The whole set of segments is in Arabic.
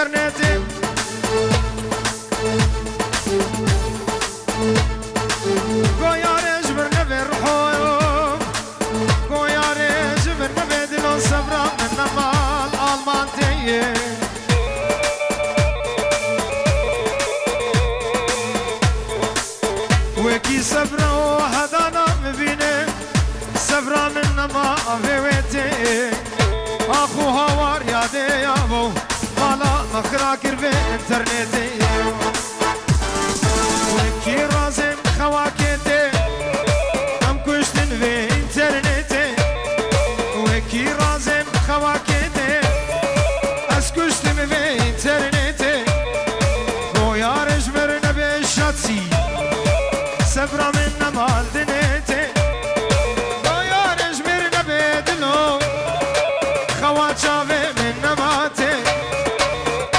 انترنتي قويارج برنبي الرحوم قويارج برنبي دلو صبرا من نمال المانتيه وكي صبرا وهدانا مبينه صبرا من نما افيوتي اخو هوار يادي يابو مالا مخراكر في انترنتي وكي رازم خواكتي ام كشتن في انترنتي وكي رازم خواكتي اس كشتن في انترنتي ويارج مرنا بالشاتسي صبرا من نمال دنيتي ويارج مرنا بدلو خواتشافي من نماتي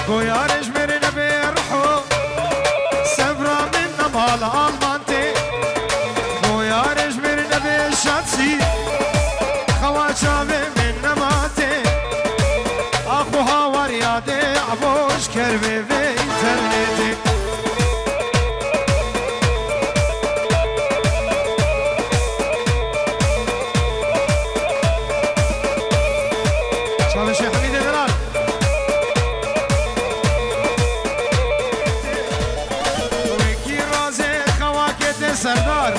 ويارج مرنا برحو صبرا من نمال المانتي ويارج مرنا بالشاتسي خواتشافي من نماتي اخوها وريادي عبوش كربي في انترنتي شباب الشيخ حميد دلال وكي رازي خواكت سردار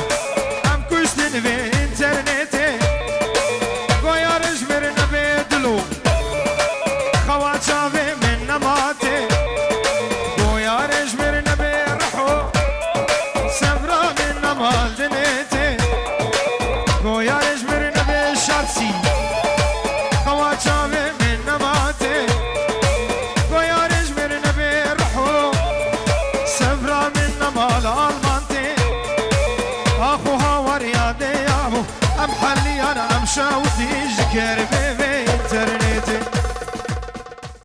ام كشتن في انترنتي قويارج مرنا بدلو خوات شافي من نماتي قويارج مرنا برحو صبرا من نمال دنيتي قويارج مرنا بالشارسي خوات شافي من نماتي قويارج مرنا برحو صبرا من نمال المانتي اخوها وريادي يابو ام حلي انا امشى ودي جكر في انترنتي